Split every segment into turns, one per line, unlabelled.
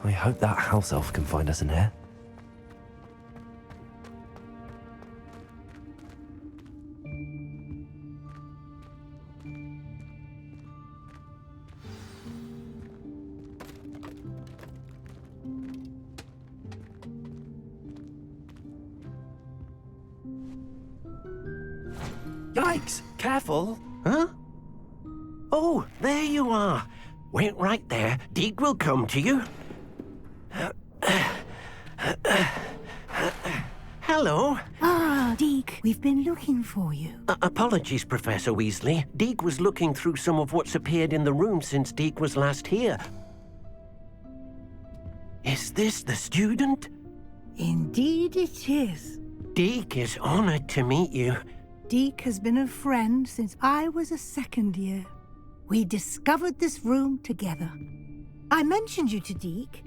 I hope that house elf can find us in here. Yikes! Careful!
Huh? Oh, there you are. Wait right there. Deke will come to you. Hello.
Ah, Deke, we've been looking for you.
Apologies, Professor Weasley. Deke was looking through some of what's appeared in the room since Deke was last here. Is this the student?
Indeed it is.
Deke is honored to meet you.
Deke has been a friend since I was a second year. We discovered this room together. I mentioned you to Deke.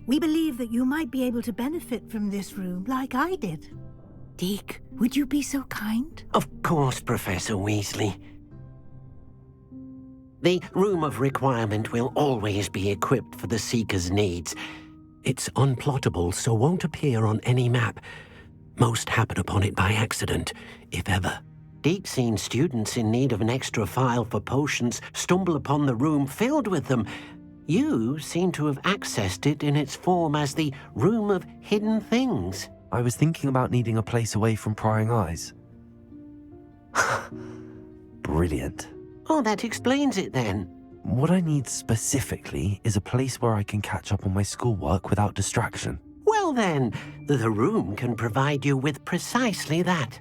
We believe that you might be able to benefit from this room like I did. Deke, would you be so kind?
Of course, Professor Weasley. The Room of Requirement will always be equipped for the Seeker's needs. It's unplottable, so won't appear on any map. Most happen upon it by accident, if ever. Deke's seen students in need of an extra file for potions stumble upon the room filled with them. You seem to have accessed it in its form as the Room of Hidden Things.
I was thinking about needing a place away from prying eyes. Brilliant.
Oh, that explains it then.
What I need specifically is a place where I can catch up on my schoolwork without distraction.
Well then, the room can provide you with precisely that.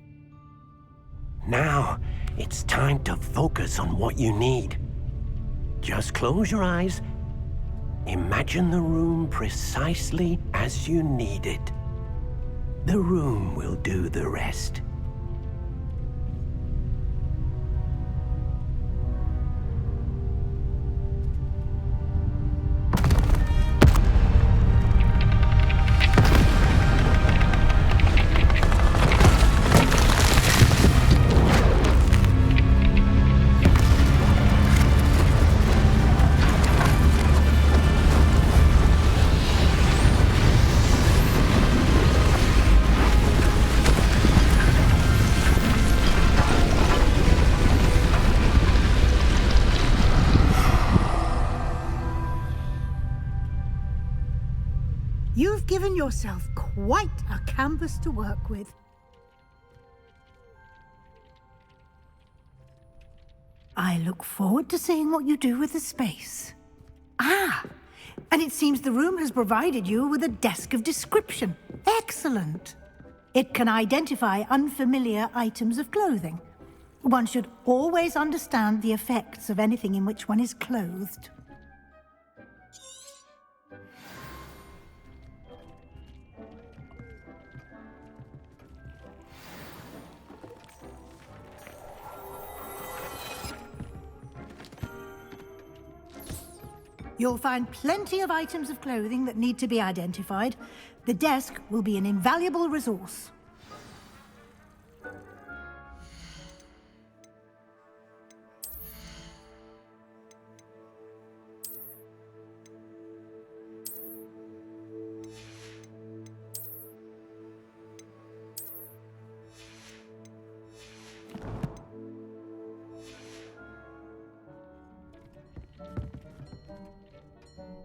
Now, it's time to focus on what you need. Just close your eyes. Imagine the room precisely as you need it. The room will do the rest.
You've given yourself quite a canvas to work with. I look forward to seeing what you do with the space. Ah, and it seems the room has provided you with a desk of description. Excellent. It can identify unfamiliar items of clothing. One should always understand the effects of anything in which one is clothed. You'll find plenty of items of clothing that need to be identified. The desk will be an invaluable resource.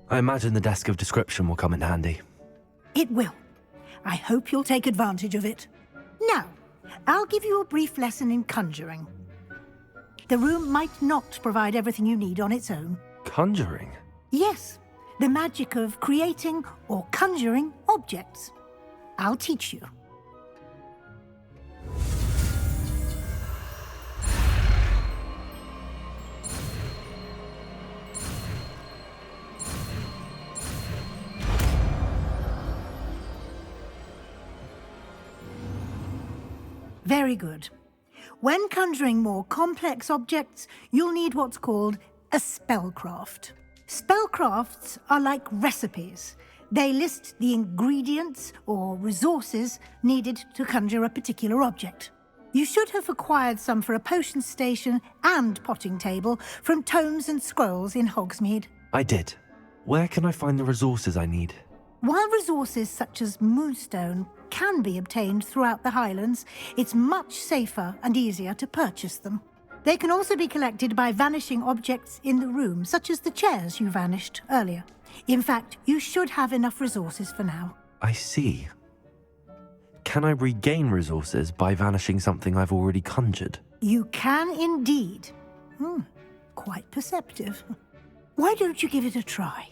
I imagine the desk of description will come in handy.
It will. I hope you'll take advantage of it. Now, I'll give you a brief lesson in conjuring. The room might not provide everything you need on its own.
Conjuring?
Yes, the magic of creating or conjuring objects. I'll teach you. Very good. When conjuring more complex objects, you'll need what's called a spellcraft. Spellcrafts are like recipes. They list the ingredients or resources needed to conjure a particular object. You should have acquired some for a potion station and potting table from tomes and scrolls in Hogsmeade.
I did. Where can I find the resources I need?
While resources such as moonstone can be obtained throughout the Highlands, it's much safer and easier to purchase them. They can also be collected by vanishing objects in the room, such as the chairs you vanished earlier. In fact, you should have enough resources for now.
I see. Can I regain resources by vanishing something I've already conjured?
You can indeed. Quite perceptive. Why don't you give it a try?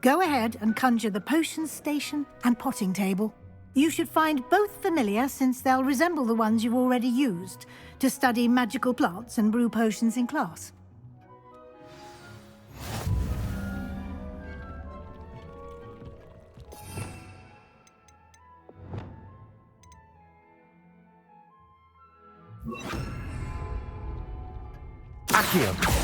Go ahead and conjure the potions station and potting table. You should find both familiar, since they'll resemble the ones you've already used to study magical plants and brew potions in class.
Accio!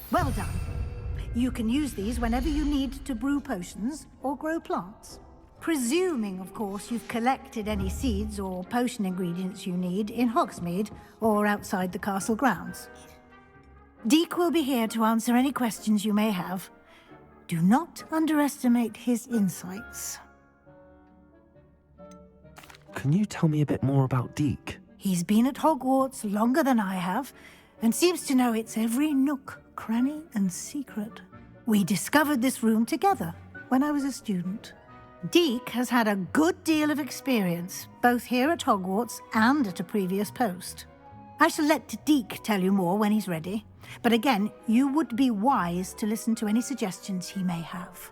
Well done. You can use these whenever you need to brew potions or grow plants. Presuming, of course, you've collected any seeds or potion ingredients you need in Hogsmeade or outside the castle grounds. Deek will be here to answer any questions you may have. Do not underestimate his insights.
Can you tell me a bit more about Deek?
He's been at Hogwarts longer than I have, and seems to know its every nook, cranny, and secret. We discovered this room together when I was a student. Deek has had a good deal of experience, both here at Hogwarts and at a previous post. I shall let Deek tell you more when he's ready, but again, you would be wise to listen to any suggestions he may have.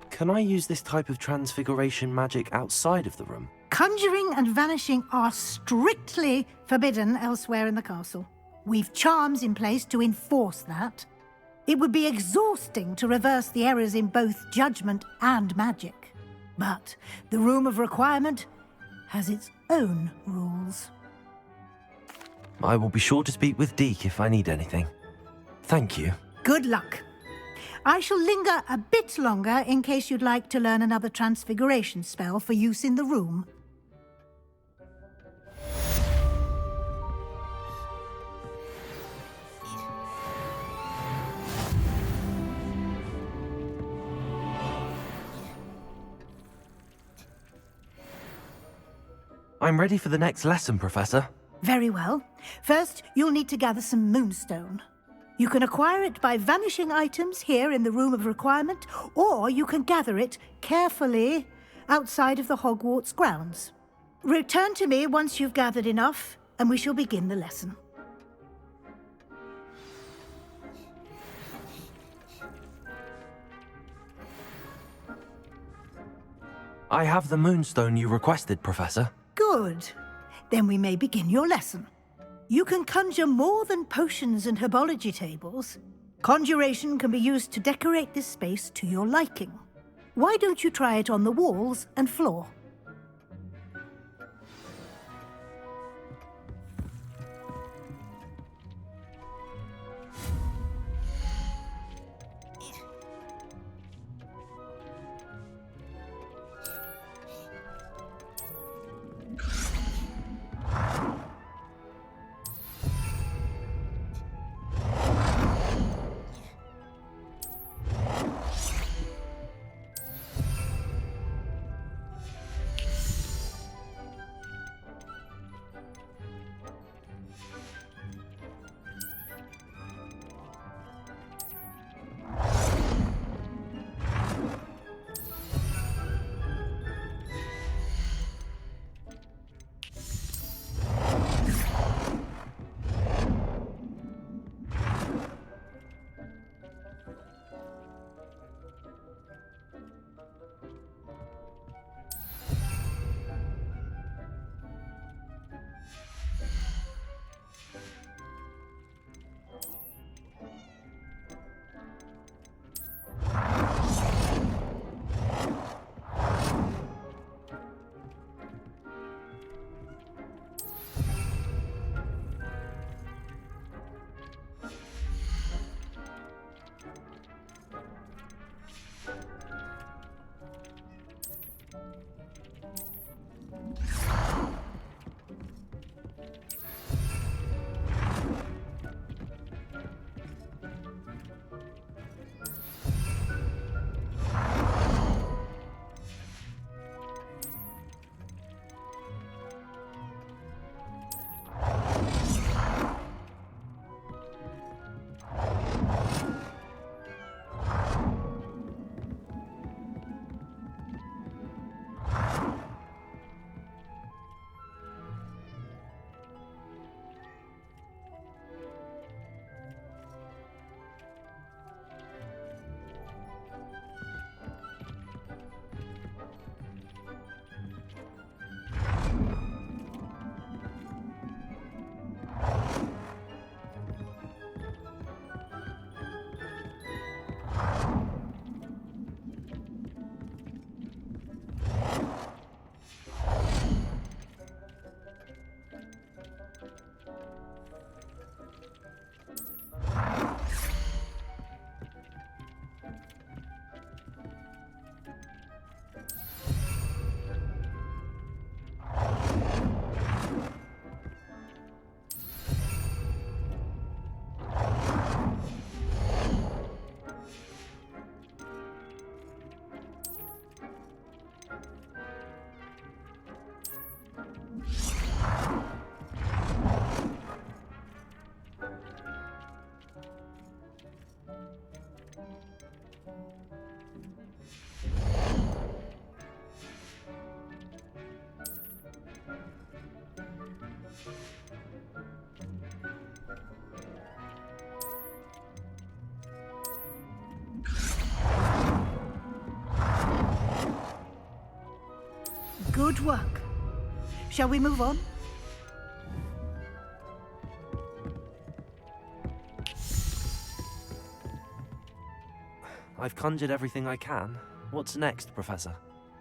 Can I use this type of transfiguration magic outside of the room?
Conjuring and vanishing are strictly forbidden elsewhere in the castle. We've charms in place to enforce that. It would be exhausting to reverse the errors in both judgment and magic. But the Room of Requirement has its own rules.
I will be sure to speak with Deek if I need anything. Thank you.
Good luck. I shall linger a bit longer in case you'd like to learn another transfiguration spell for use in the room.
I'm ready for the next lesson, Professor.
Very well. First, you'll need to gather some moonstone. You can acquire it by vanishing items here in the Room of Requirement, or you can gather it carefully outside of the Hogwarts grounds. Return to me once you've gathered enough, and we shall begin the lesson.
I have the moonstone you requested, Professor.
Good. Then we may begin your lesson. You can conjure more than potions and herbology tables. Conjuration can be used to decorate this space to your liking. Why don't you try it on the walls and floor? Good work. Shall we move on?
I've conjured everything I can. What's next, Professor?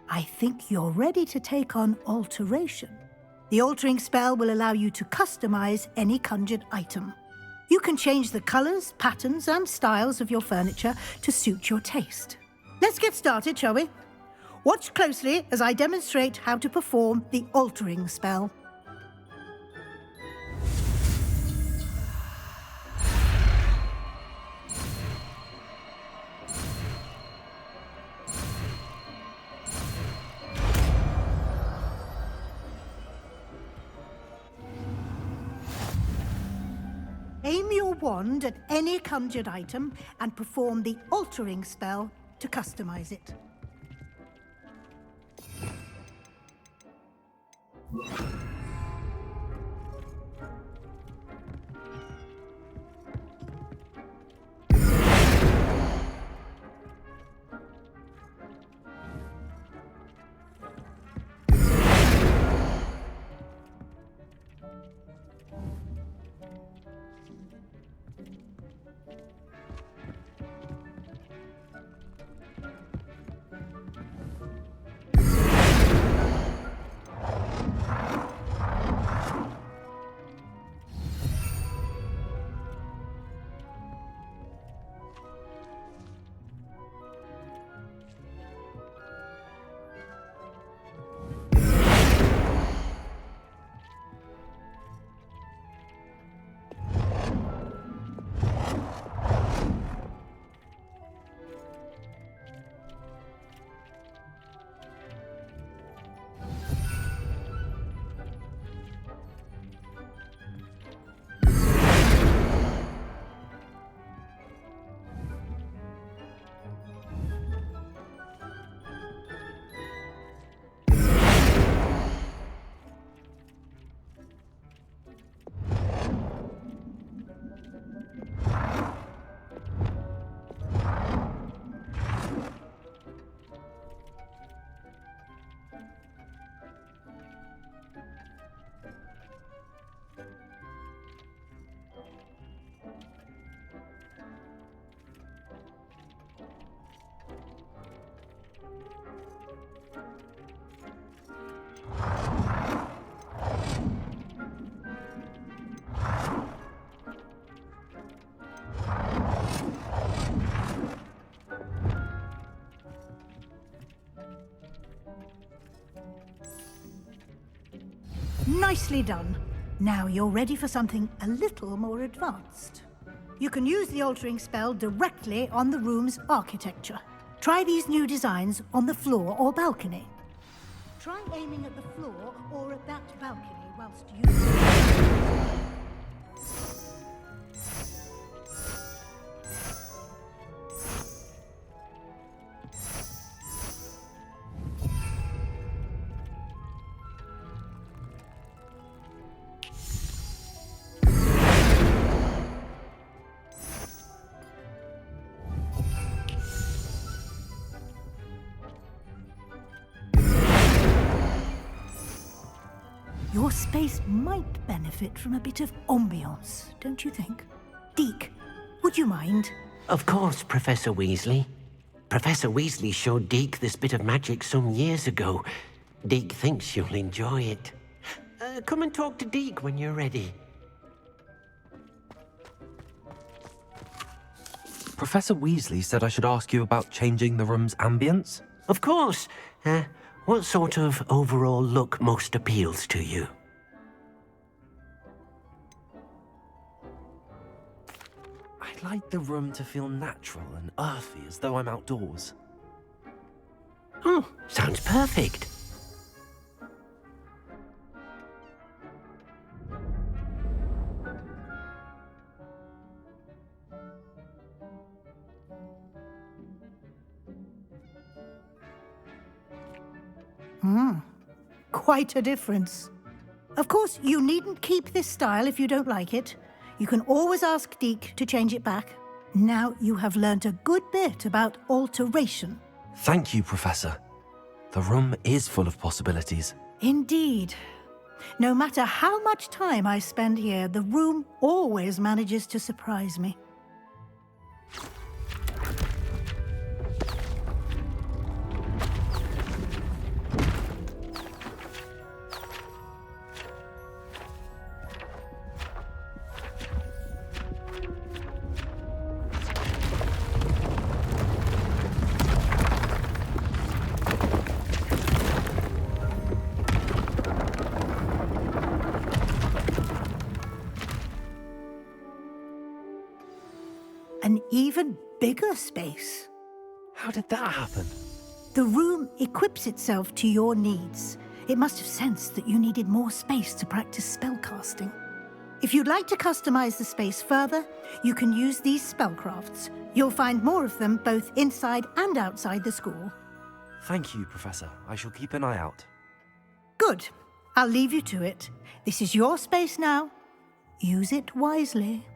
I think you're ready to take on alteration. The altering spell will allow you to customize any conjured item. You can change the colors, patterns, and styles of your furniture to suit your taste. Let's get started, shall we? Watch closely as I demonstrate how to perform the altering spell. Aim your wand at any conjured item and perform the altering spell to customize it. Nicely done. Now you're ready for something a little more advanced. You can use the altering spell directly on the room's architecture. Try these new designs on the floor or balcony. Try aiming at the floor or at that balcony whilst you... Your space might benefit from a bit of ambiance, don't you think? Deke, would you mind?
Of course, Professor Weasley. Professor Weasley showed Deke this bit of magic some years ago. Deke thinks you'll enjoy it. Come and talk to Deke when you're ready.
Professor Weasley said I should ask you about changing the room's ambience?
Of course. What sort of overall look most appeals to you?
I'd like the room to feel natural and earthy, as though I'm outdoors.
Oh, sounds perfect.
Quite a difference. Of course, you needn't keep this style if you don't like it. You can always ask Deke to change it back. Now you have learnt a good bit about alteration.
Thank you, Professor. The room is full of possibilities.
Indeed. No matter how much time I spend here, the room always manages to surprise me. An even bigger space.
How did that happen?
The room equips itself to your needs. It must have sensed that you needed more space to practice spellcasting. If you'd like to customize the space further, you can use these spellcrafts. You'll find more of them both inside and outside the school.
Thank you, Professor. I shall keep an eye out.
Good. I'll leave you to it. This is your space now. Use it wisely.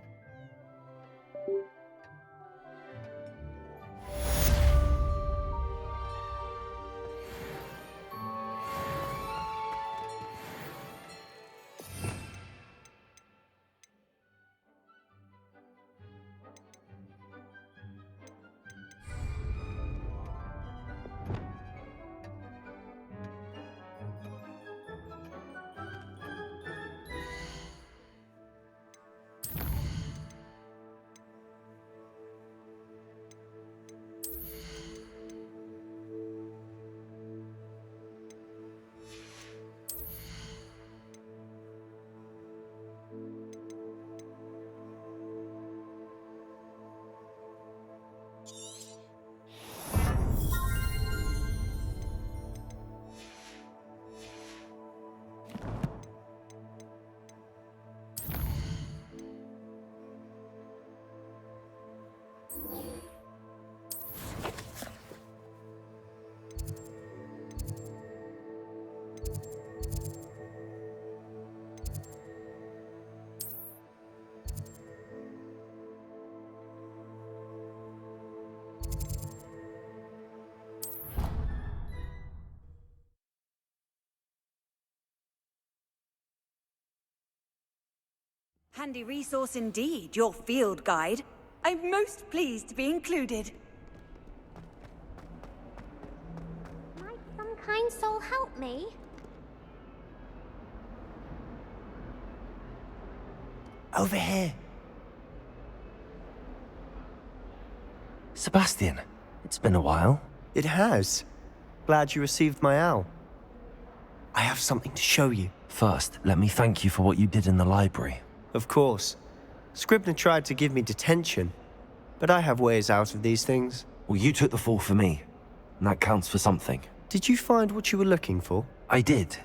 Handy resource indeed, your field guide. I'm most pleased to be included.
Might some kind soul help me?
Over here.
Sebastian, it's been a while.
It has. Glad you received my owl. I have something to show you.
First, let me thank you for what you did in the library.
Of course. Scribner tried to give me detention, but I have ways out of these things.
Well, you took the fall for me, and that counts for something.
Did you find what you were looking for?
I did,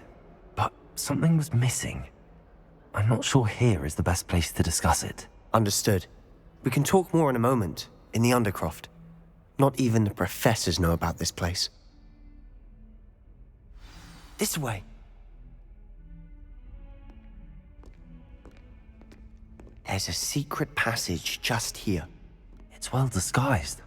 but something was missing. I'm not sure here is the best place to discuss it.
Understood. We can talk more in a moment, in the Undercroft. Not even the professors know about this place. This way. There's a secret passage just here.
It's well disguised.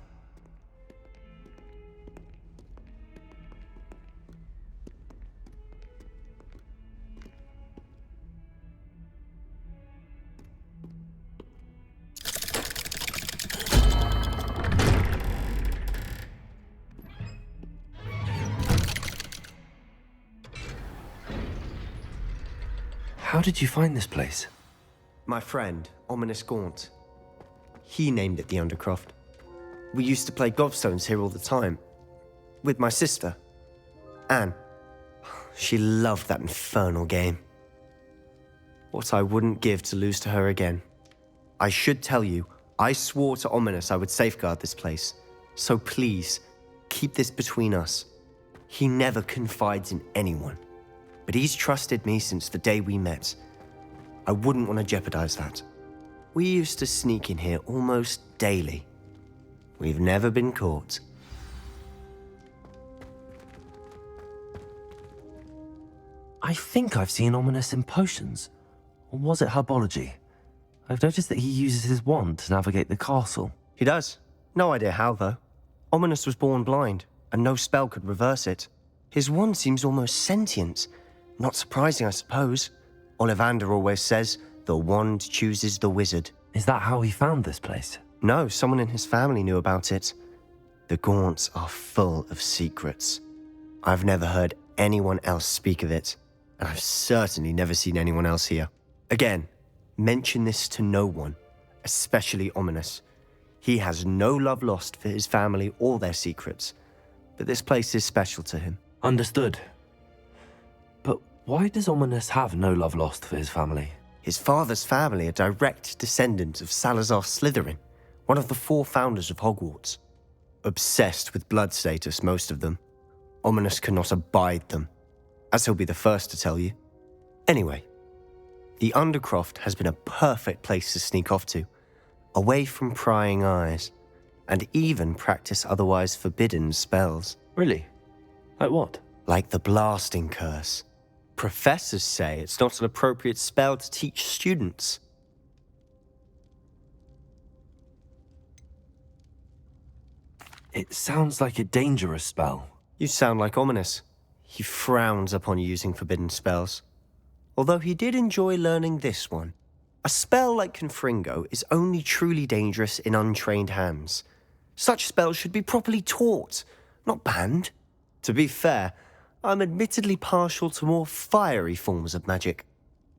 How did you find this place?
My friend, Ominous Gaunt. He named it the Undercroft. We used to play gobstones here all the time. With my sister, Anne. She loved that infernal game. What I wouldn't give to lose to her again. I should tell you, I swore to Ominous I would safeguard this place. So please, keep this between us. He never confides in anyone. But he's trusted me since the day we met. I wouldn't want to jeopardize that. We used to sneak in here almost daily. We've never been caught.
I think I've seen Ominous in potions. Or was it herbology? I've noticed that he uses his wand to navigate the castle.
He does. No idea how, though. Ominous was born blind, and no spell could reverse it. His wand seems almost sentient, Not surprising, I suppose. Ollivander always says, the wand chooses the wizard.
Is that how he found this place?
No, someone in his family knew about it. The Gaunts are full of secrets. I've never heard anyone else speak of it, and I've certainly never seen anyone else here. Again, mention this to no one, especially Ominous. He has no love lost for his family or their secrets, but this place is special to him.
Understood. But why does Ominous have no love lost for his family?
His father's family are direct descendants of Salazar Slytherin, one of the 4 founders of Hogwarts. Obsessed with blood status, most of them. Ominous cannot abide them, as he'll be the first to tell you. Anyway, the Undercroft has been a perfect place to sneak off to, away from prying eyes, and even practice otherwise forbidden spells.
Really? Like what?
Like the blasting curse. Professors say it's not an appropriate spell to teach students.
It sounds like a dangerous spell.
You sound like Ominous. He frowns upon using forbidden spells. Although he did enjoy learning this one. A spell like Confringo is only truly dangerous in untrained hands. Such spells should be properly taught, not banned. To be fair, I'm admittedly partial to more fiery forms of magic.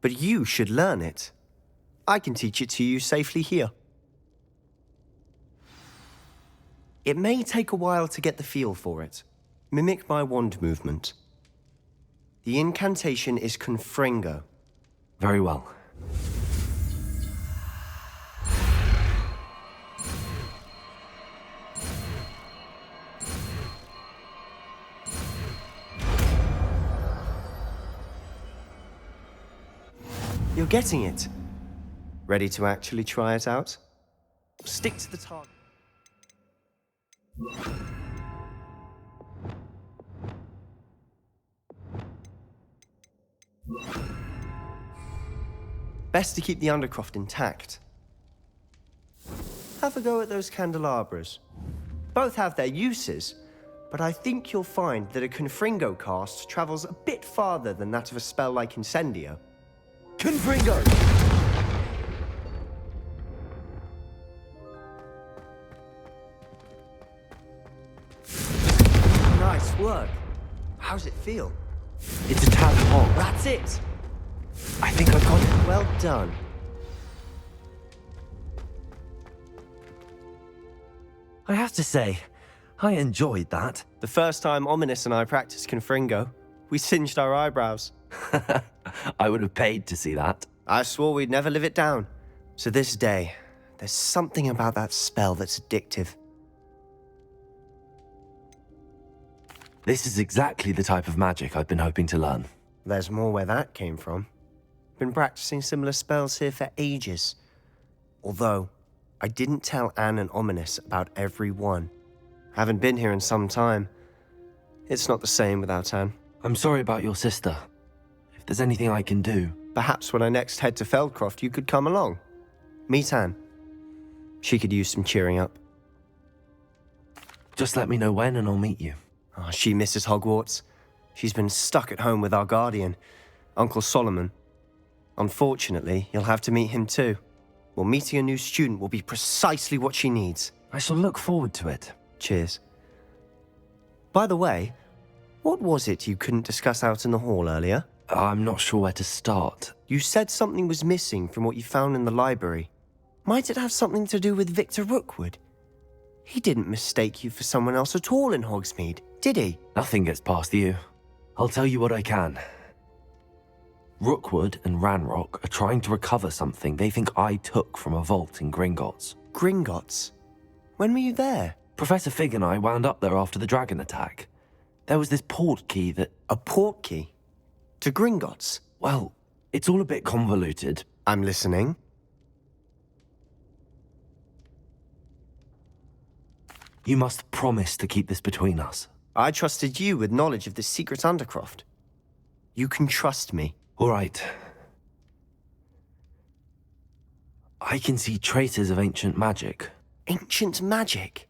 But you should learn it. I can teach it to you safely here. It may take a while to get the feel for it. Mimic my wand movement. The incantation is Confringo.
Very well.
You're getting it. Ready to actually try it out? Stick to the target. Best to keep the Undercroft intact. Have a go at those candelabras. Both have their uses, but I think you'll find that a Confringo cast travels a bit farther than that of a spell like Incendio. Confringo! Nice work. How's it feel?
It's a tad hot.
That's it!
I think I've got it.
Well done.
I have to say, I enjoyed that.
The first time Ominous and I practiced Confringo, we singed our eyebrows.
I would have paid to see that.
I swore we'd never live it down. To this day, there's something about that spell that's addictive.
This is exactly the type of magic I've been hoping to learn.
There's more where that came from. Been practicing similar spells here for ages. Although, I didn't tell Anne and Ominous about every one. Haven't been here in some time. It's not the same without Anne.
I'm sorry about your sister. If there's anything I can do...
Perhaps when I next head to Feldcroft, you could come along. Meet Anne. She could use some cheering up.
Just let me know when and I'll meet you.
Oh, she misses Hogwarts. She's been stuck at home with our guardian, Uncle Solomon. Unfortunately, you'll have to meet him too. Well, meeting a new student will be precisely what she needs.
I shall look forward to it.
Cheers. By the way, what was it you couldn't discuss out in the hall earlier?
I'm not sure where to start.
You said something was missing from what you found in the library. Might it have something to do with Victor Rookwood? He didn't mistake you for someone else at all in Hogsmeade, did he?
Nothing gets past you. I'll tell you what I can. Rookwood and Ranrock are trying to recover something they think I took from a vault in Gringotts.
Gringotts? When were you there?
Professor Fig and I wound up there after the dragon attack. There was this port key that...
A port key? To Gringotts?
Well, it's all a bit convoluted.
I'm listening.
You must promise to keep this between us.
I trusted you with knowledge of this secret Undercroft. You can trust me.
All right. I can see traces of ancient magic.
Ancient magic?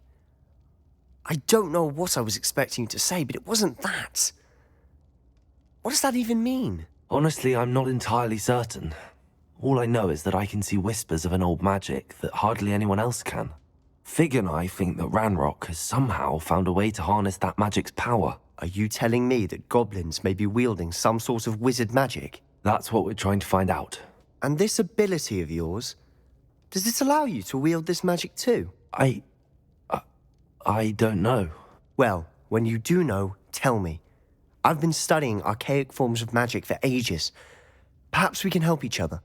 I don't know what I was expecting you to say, but it wasn't that. What does that even mean?
Honestly, I'm not entirely certain. All I know is that I can see whispers of an old magic that hardly anyone else can. Fig and I think that Ranrock has somehow found a way to harness that magic's power.
Are you telling me that goblins may be wielding some sort of wizard magic?
That's what we're trying to find out.
And this ability of yours, does it allow you to wield this magic too?
I don't know.
Well, when you do know, tell me. I've been studying archaic forms of magic for ages. Perhaps we can help each other.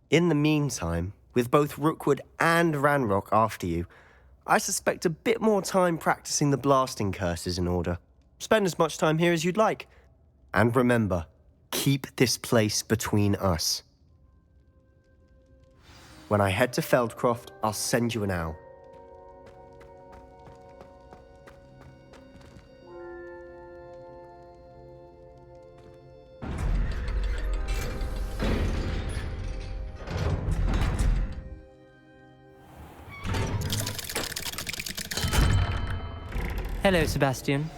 In the meantime, with both Rookwood and Ranrock after you, I suspect a bit more time practicing the blasting curse is in order. Spend as much time here as you'd like. And remember, keep this place between us. When I head to Feldcroft, I'll send you an owl.
Hello, Sebastian.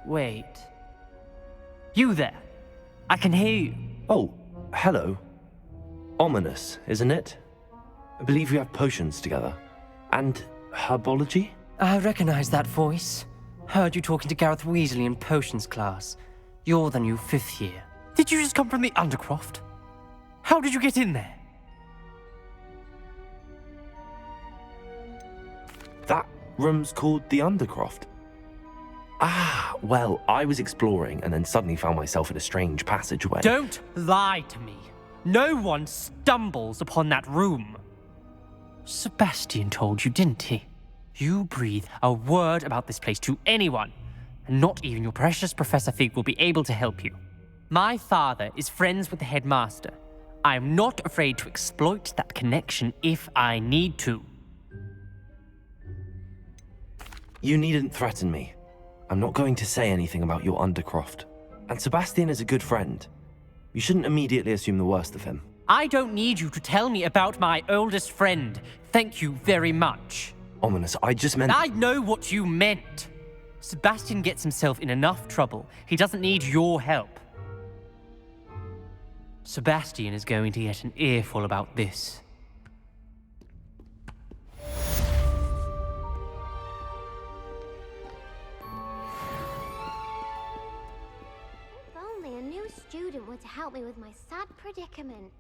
Wait. You there? I can hear you.
Oh, hello. Ominous, isn't it? I believe we have potions together. And herbology?
I recognize that voice. Heard you talking to Gareth Weasley in potions class. You're the new 5th year. Did you just come from the Undercroft? How did you get in there?
That room's called the Undercroft. Ah, well, I was exploring and then suddenly found myself in a strange passageway.
Don't lie to me. No one stumbles upon that room. Sebastian told you, didn't he? You breathe a word about this place to anyone, and not even your precious Professor Fig will be able to help you. My father is friends with the headmaster. I am not afraid to exploit that connection if I need to.
You needn't threaten me. I'm not going to say anything about your Undercroft. And Sebastian is a good friend. You shouldn't immediately assume the worst of him.
I don't need you to tell me about my oldest friend. Thank you very much.
Ominous, I just meant...
I know what you meant. Sebastian gets himself in enough trouble. He doesn't need your help. Sebastian is going to get an earful about this.
If only a new student were to help me with my sad predicament.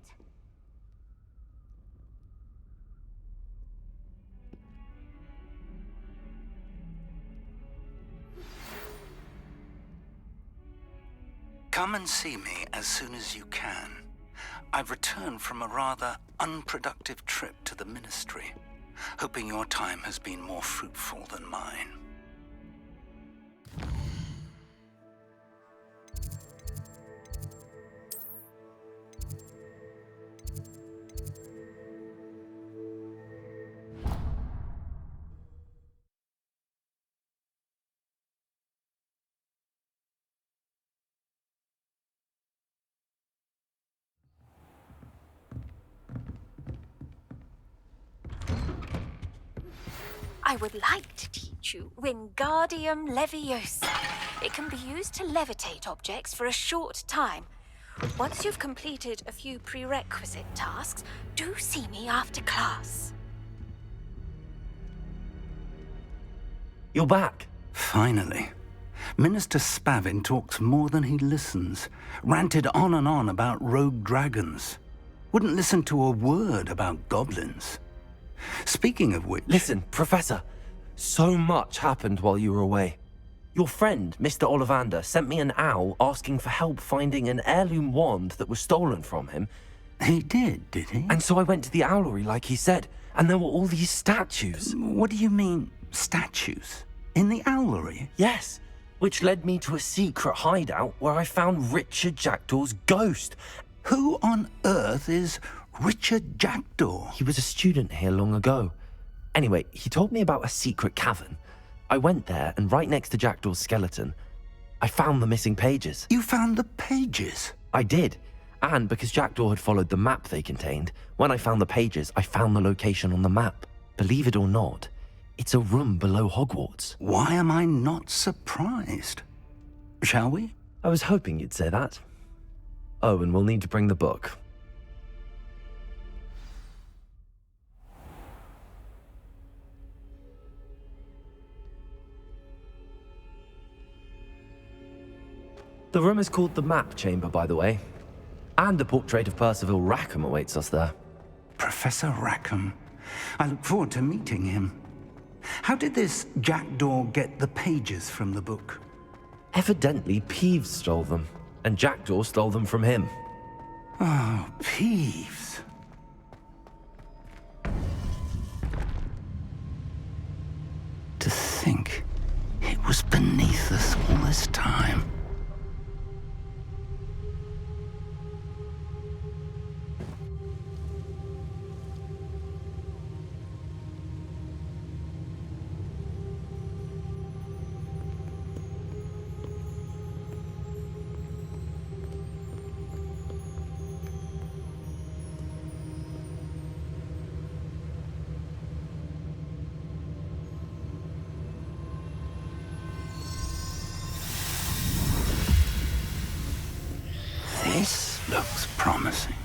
Come and see me as soon as you can. I've returned from a rather unproductive trip to the Ministry, hoping your time has been more fruitful than mine.
I would like to teach you Wingardium Leviosa. It can be used to levitate objects for a short time. Once you've completed a few prerequisite tasks, do see me after class.
You're back.
Finally. Minister Spavin talks more than he listens. Ranted on and on about rogue dragons. Wouldn't listen to a word about goblins. Speaking of which...
Listen, Professor. So much happened while you were away. Your friend, Mr. Ollivander, sent me an owl asking for help finding an heirloom wand that was stolen from him.
He did he?
And so I went to the owlery like he said, and there were all these statues.
What do you mean, statues? In the owlery?
Yes, which led me to a secret hideout where I found Richard Jackdaw's ghost.
Who on earth is Richard Jackdaw?
He was a student here long ago. Anyway, he told me about a secret cavern. I went there, and right next to Jackdaw's skeleton, I found the missing pages.
You found the pages?
I did. And because Jackdaw had followed the map they contained, when I found the pages, I found the location on the map. Believe it or not, it's a room below Hogwarts.
Why am I not surprised? Shall we?
I was hoping you'd say that. Oh, and we'll need to bring the book. The room is called the Map Chamber, by the way. And the portrait of Percival Rackham awaits us there.
Professor Rackham. I look forward to meeting him. How did this jackdaw get the pages from the book?
Evidently, Peeves stole them, and Jackdaw stole them from him.
Oh, Peeves. To think it was beneath us all this time. This looks promising.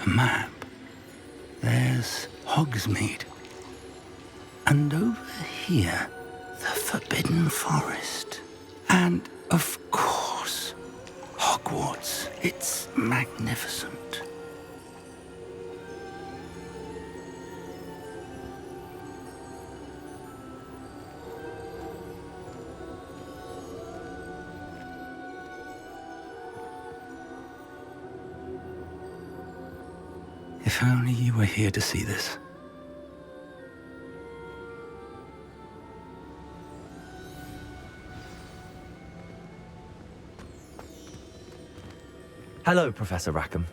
A map. There's Hogsmeade. And over here, the Forbidden Forest. And, of course, Hogwarts. It's magnificent. If only you were here to see this.
Hello, Professor Rackham.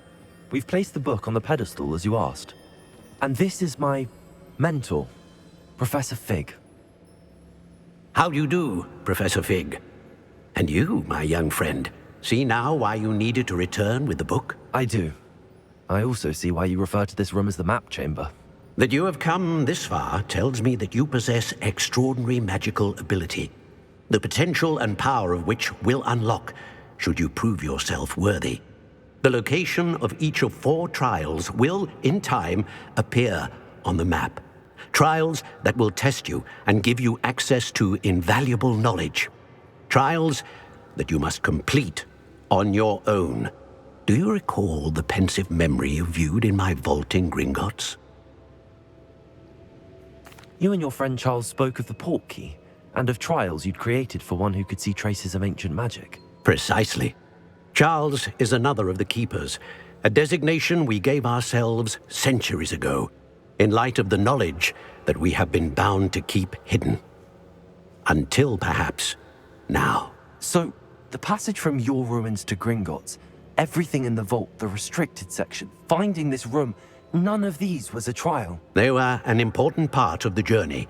We've placed the book on the pedestal as you asked. And this is my mentor, Professor Fig.
How do you do, Professor Fig? And you, my young friend, see now why you needed to return with the book?
I do. I also see why you refer to this room as the Map Chamber.
That you have come this far tells me that you possess extraordinary magical ability, the potential and power of which will unlock should you prove yourself worthy. The location of each of 4 trials will, in time, appear on the map. Trials that will test you and give you access to invaluable knowledge. Trials that you must complete on your own. Do you recall the pensive memory you viewed in my vault in Gringotts?
You and your friend Charles spoke of the Portkey, and of trials you'd created for one who could see traces of ancient magic.
Precisely. Charles is another of the Keepers, a designation we gave ourselves centuries ago, in light of the knowledge that we have been bound to keep hidden. Until, perhaps, now.
So, the passage from your ruins to Gringotts, everything in the vault, the restricted section, finding this room, none of these was a trial.
They were an important part of the journey,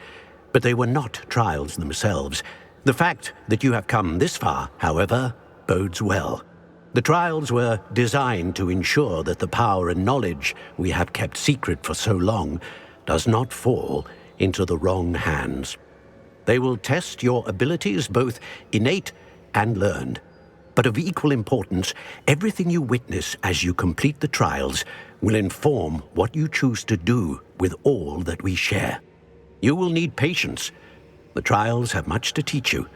but they were not trials themselves. The fact that you have come this far, however, bodes well. The trials were designed to ensure that the power and knowledge we have kept secret for so long does not fall into the wrong hands. They will test your abilities, both innate and learned. But of equal importance, everything you witness as you complete the trials will inform what you choose to do with all that we share. You will need patience. The trials have much to teach you.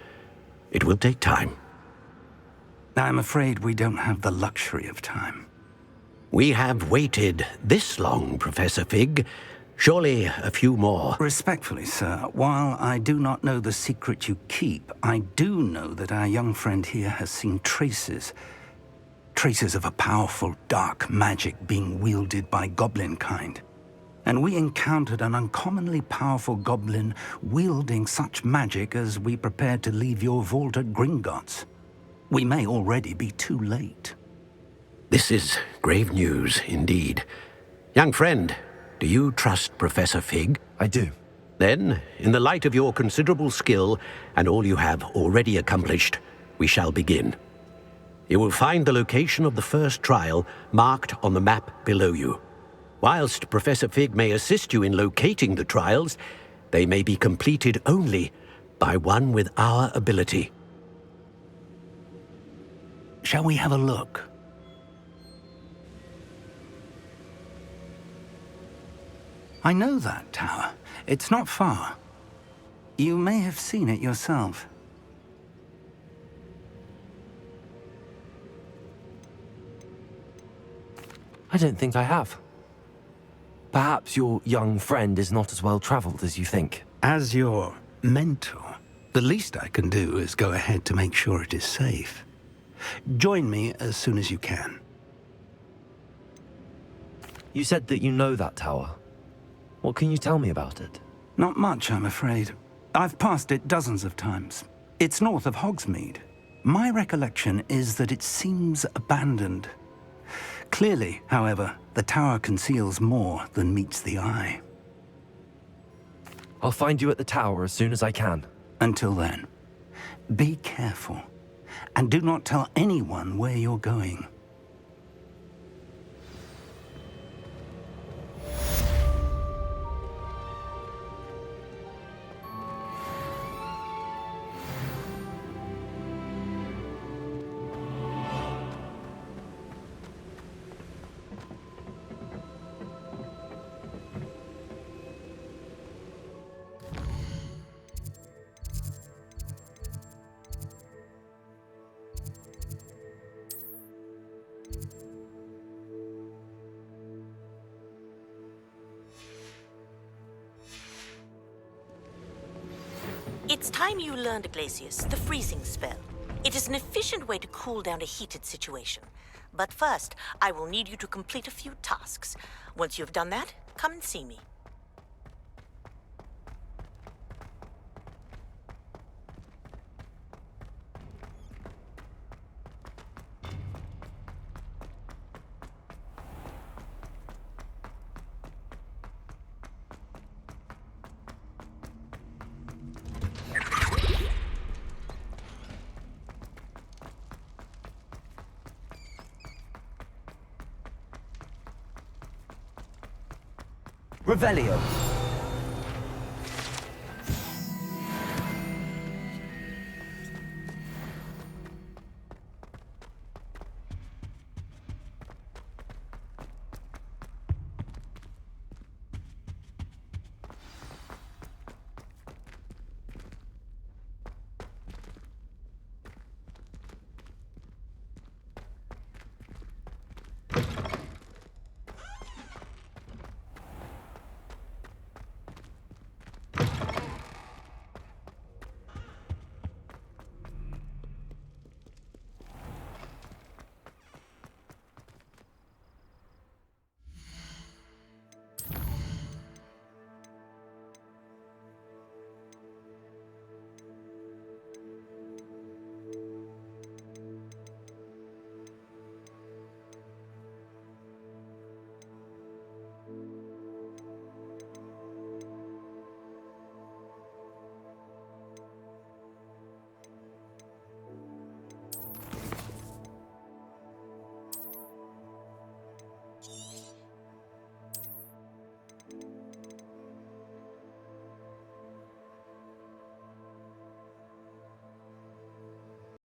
It will take time.
I'm afraid we don't have the luxury of time.
We have waited this long, Professor Fig. Surely a few more.
Respectfully, sir, while I do not know the secret you keep, I do know that our young friend here has seen traces of a powerful dark magic being wielded by goblin kind. And we encountered an uncommonly powerful goblin wielding such magic as we prepared to leave your vault at Gringotts. We may already be too late.
This is grave news indeed. Young friend, do you trust Professor Fig?
I do.
Then, in the light of your considerable skill and all you have already accomplished, we shall begin. You will find the location of the first trial marked on the map below you. Whilst Professor Fig may assist you in locating the trials, they may be completed only by one with our ability.
Shall we have a look? I know that tower. It's not far. You may have seen it yourself.
I don't think I have. Perhaps your young friend is not as well traveled as you think.
As your mentor, the least I can do is go ahead to make sure it is safe. Join me as soon as you can.
You said that you know that tower. What can you tell me about it?
Not much, I'm afraid. I've passed it dozens of times. It's north of Hogsmeade. My recollection is that it seems abandoned. Clearly, however, the tower conceals more than meets the eye.
I'll find you at the tower as soon as I can.
Until then, be careful, and do not tell anyone where you're going.
It's time you learned, Glacius, the freezing spell. It is an efficient way to cool down a heated situation. But first, I will need you to complete a few tasks. Once you've done that, come and see me.
Revelio.